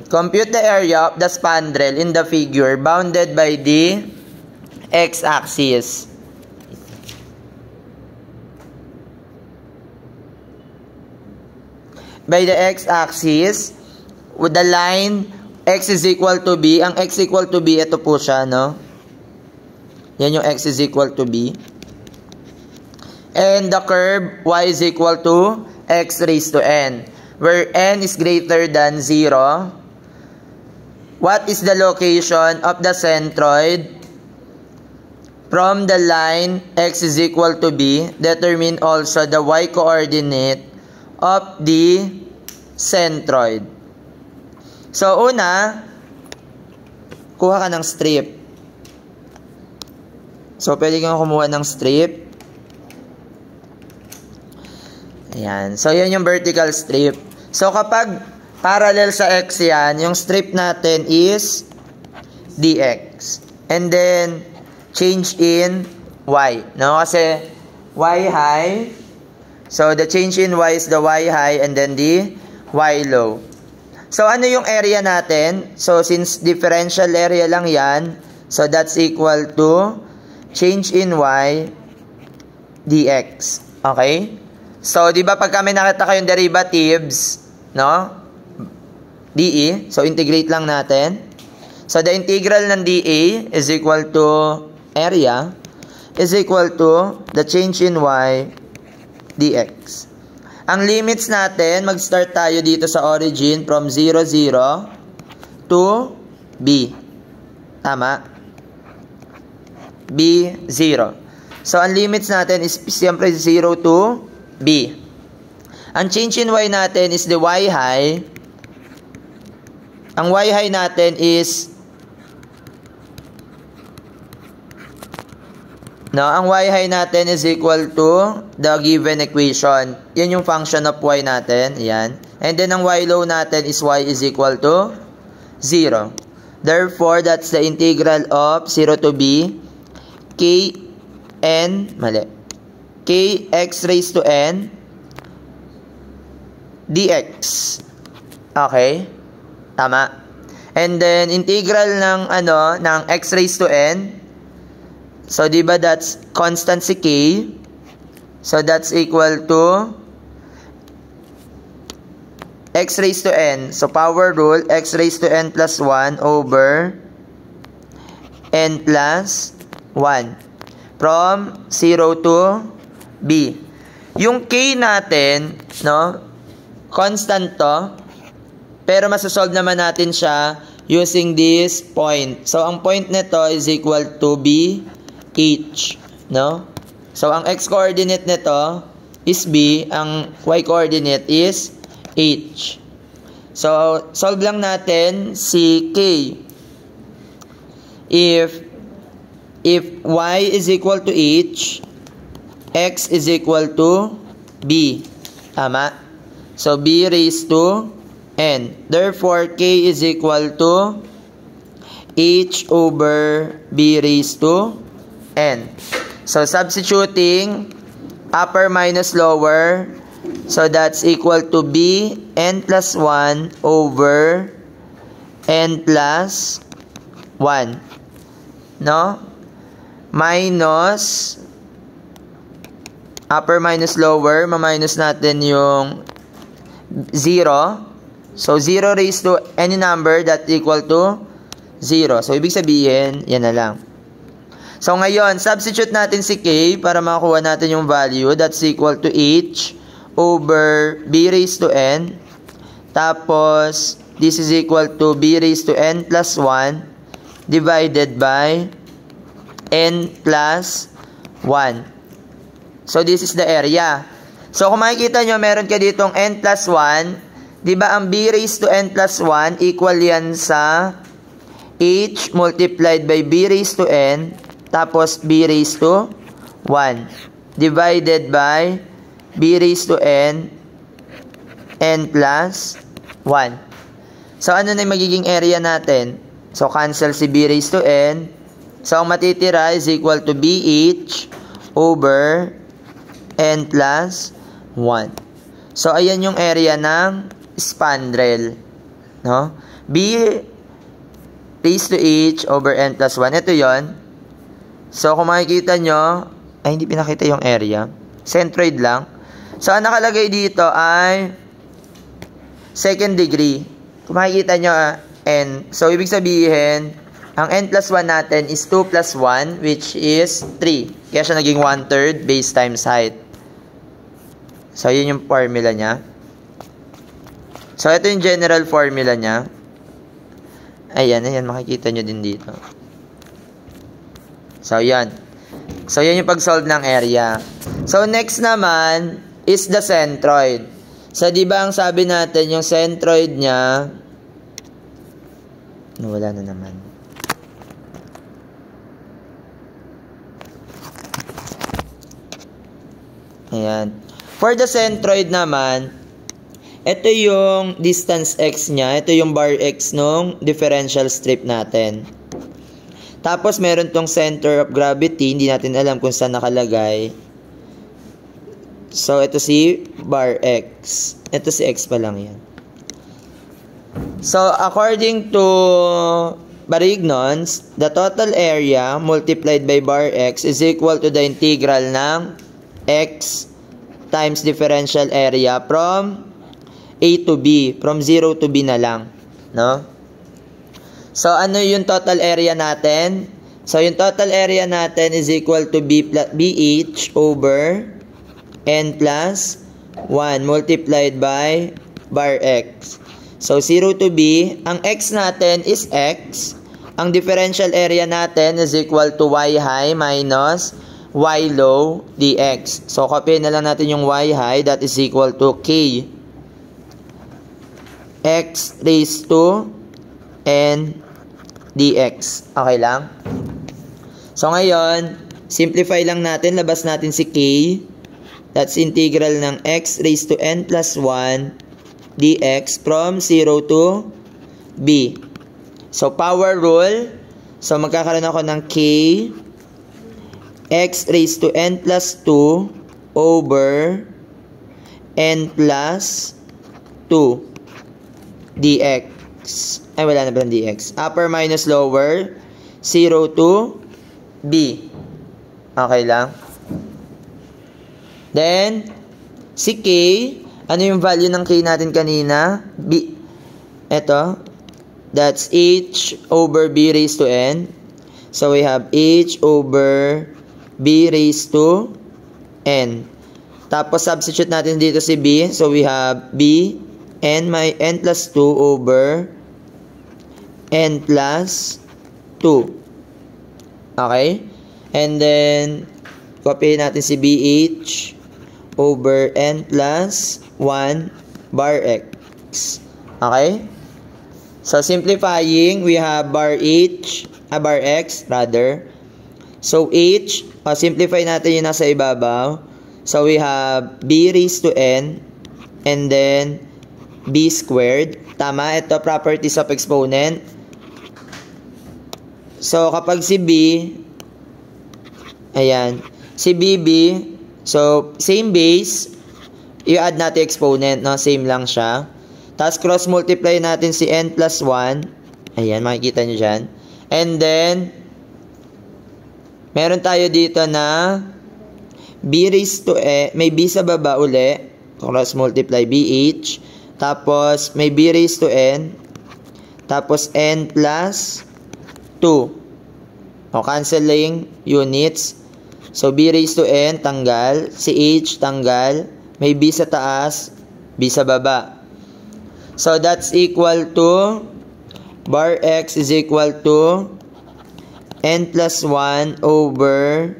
Compute the area of the spandrel in the figure bounded by the x-axis. By the x-axis, with the line x is equal to b. Ang x equal to b, ito po siya, no? Yan yung x is equal to b. And the curve y is equal to x raised to n, where n is greater than 0. What is the location of the centroid from the line x is equal to b? Determine also the y-coordinate of the centroid. So, una, kuha ka ng strip. So, pwede kang kumuha ng strip. Ayan. So, yan yung vertical strip. So, kapag parallel sa x yan, yung strip natin is dx. And then, change in y. No? Kasi, y high. So, the change in y is the y high and then the y low. So, ano yung area natin? So, since differential area lang yan, so that's equal to change in y dx. Okay? So, di ba pag kami nakita kayong derivatives, no? dE. So, integrate lang natin. So, the integral ng dA is equal to area is equal to the change in y dx. Ang limits natin, mag-start tayo dito sa origin from 0, 0 to b. Tama? b, 0. So, ang limits natin is siyempre 0 to b. Ang change in y natin is the y high. Ang y high natin is ang y high natin is equal to the given equation. Yan yung function of y natin. Yan. And then, ang y low natin is y is equal to 0. Therefore, that's the integral of 0 to b kx raised to n dx. Okay? Tama. And then, integral ng x raised to n. So, di ba that's constant si k? So, that's equal to x raised to n. So, power rule, x raised to n plus 1 over n plus 1. From 0 to b. Yung k natin, constant to. Pero masasolve naman natin siya using this point. So, ang point nito is equal to b h, no? So, ang x-coordinate nito is b, ang y-coordinate is h. So, solve lang natin si k. If y is equal to h, x is equal to b. Tama? So, b raised to n. Therefore, k is equal to h over b raised to n. So, substituting upper minus lower. So, that's equal to b n plus 1 over n plus 1. No? Minus upper minus lower. Ma-minus natin yung 0. So, 0 raised to any number that equal to 0. So, ibig sabihin, yan na lang. So, ngayon, substitute natin si k para makakuha natin yung value. That's equal to h over b raised to n. Tapos, this is equal to b raised to n plus 1 divided by n plus 1. So, this is the area. So, kung makikita nyo, meron ka ditong n plus 1. Diba, ang b raised to n plus 1 equal yan sa h multiplied by b raised to n. Tapos, b raised to 1. Divided by b raised to n plus 1. So, ano na yung magiging area natin? So, cancel si b raised to n. So, ang matitira is equal to bh over n plus 1. So, ayan yung area ng spandrel. No? B raised to h over n plus 1. Ito yon. So, kung makikita nyo, ay, hindi pinakita yung area. Centroid lang. So, ang nakalagay dito ay second degree. Kung makikita nyo, n. So, ibig sabihin, ang n plus 1 natin is 2 plus 1, which is 3. Kaya siya naging 1/3 base times height. So, yun yung formula niya. So, ito yung general formula niya. Ayan, makikita nyo din dito. So, yan. So, yan yung pag-solve ng area. So, next naman is the centroid. So, di ba ang sabi natin, yung centroid niya, wala na naman. Ayan. For the centroid naman, ito yung distance x niya. Ito yung bar x nung differential strip natin. Tapos, meron tong center of gravity. Hindi natin alam kung saan nakalagay. So, ito si bar x. Ito si x pa lang yan. So, according to Barignons, the total area multiplied by bar x is equal to the integral ng x times differential area from a to b. From 0 to b na lang. No? So, ano yung total area natin? So, yung total area natin is equal to BH over n plus 1 multiplied by bar x. So, 0 to b, ang x natin is x. Ang differential area natin is equal to y high minus y low dx. So, copy na lang natin yung y high, that is equal to k x raised to n dx. Okay lang? So, ngayon, simplify lang natin. Labas natin si k. That's integral ng x raised to n plus 1 dx from 0 to b. So, power rule. So, magkakaroon ako ng k x raised to n plus 2 over n plus 2 dx. Ay, wala na ba ng dx? Upper minus lower, 0 to b. Okay lang? Then, si k, ano yung value ng k natin kanina? B. Ito, that's h over b raised to n. So, we have h over b raised to n. Tapos, substitute natin dito si b. So, we have b n plus 2 over n plus 2. Okay? And then, copy natin si BH over n plus 1 bar x. Okay? So, simplifying, we have bar x rather. So, h, simplify natin yung nasa ibabaw. So, we have b raised to n and then b squared. Tama, ito properties of exponent. So, kapag si b, ayan, si bb, so, same base, i-add natin exponent, no? Same lang siya. Tapos, cross-multiply natin si n plus 1. Ayan, makikita nyo dyan. And then, meron tayo dito na b raised to n, may b sa baba uli, cross-multiply bh. Tapos, may b raised to n. Tapos, n plus 2. O, canceling units. So, b raised to n, tanggal. Si h, tanggal. May b sa taas, b sa baba. So, that's equal to, bar x is equal to n plus 1 over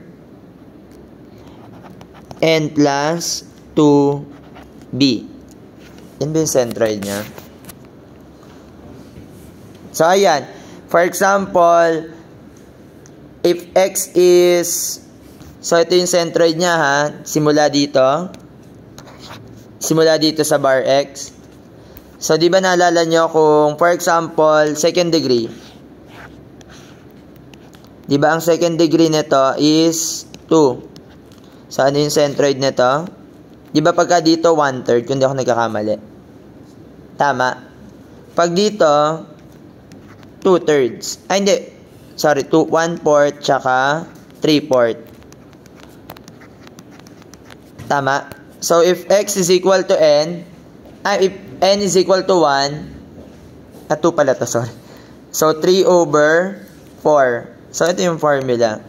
n plus 2b. Yan ba yung centroid niya? So, ayan. For example, if x is, so ito yung centroid niya ha, simula dito sa bar x. So, di ba naalala nyo kung, for example, second degree. Di ba ang second degree nito is 2. So, ano yung centroid nito? Di ba pagka dito 1/3, kung di ako nagkakamali. Tama. Pag dito, 2/3. Ay, hindi. Sorry, 1/4 tsaka 3/4. Tama? So, if x is equal to n, if n is equal to 1, 2 pala to, sorry. So, 3/4. So, ito yung formula.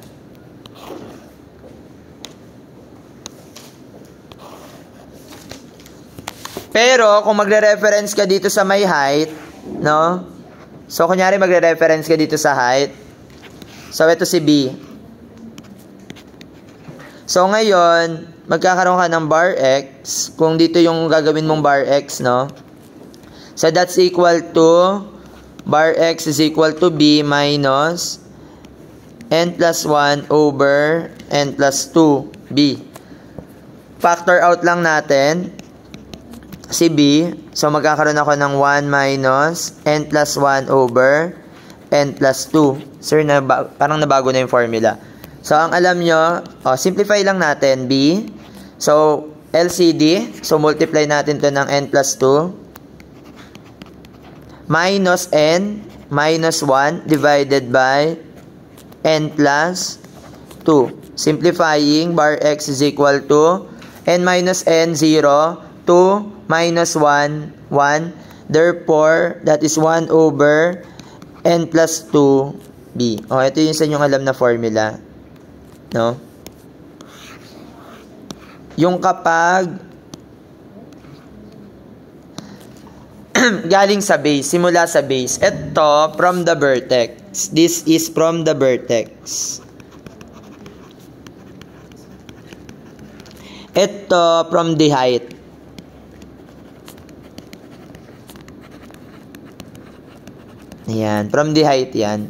Pero, kung magre-reference ka dito sa may height, no? So, kunyari magre-reference ka dito sa height. So, ito si B. So, ngayon, magkakaroon ka ng bar x. Kung dito yung gagawin mong bar x, no? So, that's equal to, bar x is equal to B minus n plus 1 over n plus 2B. Factor out lang natin si B. So, magkakaroon ako ng 1 minus n plus 1 over n plus 2. Sir, parang nabago na yung formula. So, ang alam nyo, simplify lang natin, B. So, LCD. So, multiply natin to ng n plus 2. Minus n minus 1 divided by n plus 2. Simplifying, bar x is equal to n minus n, 0. 2 minus 1, 1. Therefore, that is 1 over n plus 2b. Ito yung sa inyong alam na formula. No? Yung kapag galing sa base, simula sa base. Ito, from the vertex. This is from the vertex. Ito, from the height. Ayan, from the height yan.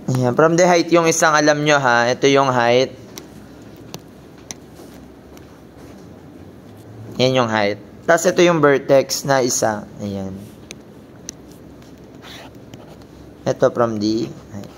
Ayan, from the height yung isang alam nyo ha. Ito yung height. Yan yung height. Tapos ito yung vertex na isa. Ayan. Ito from the height.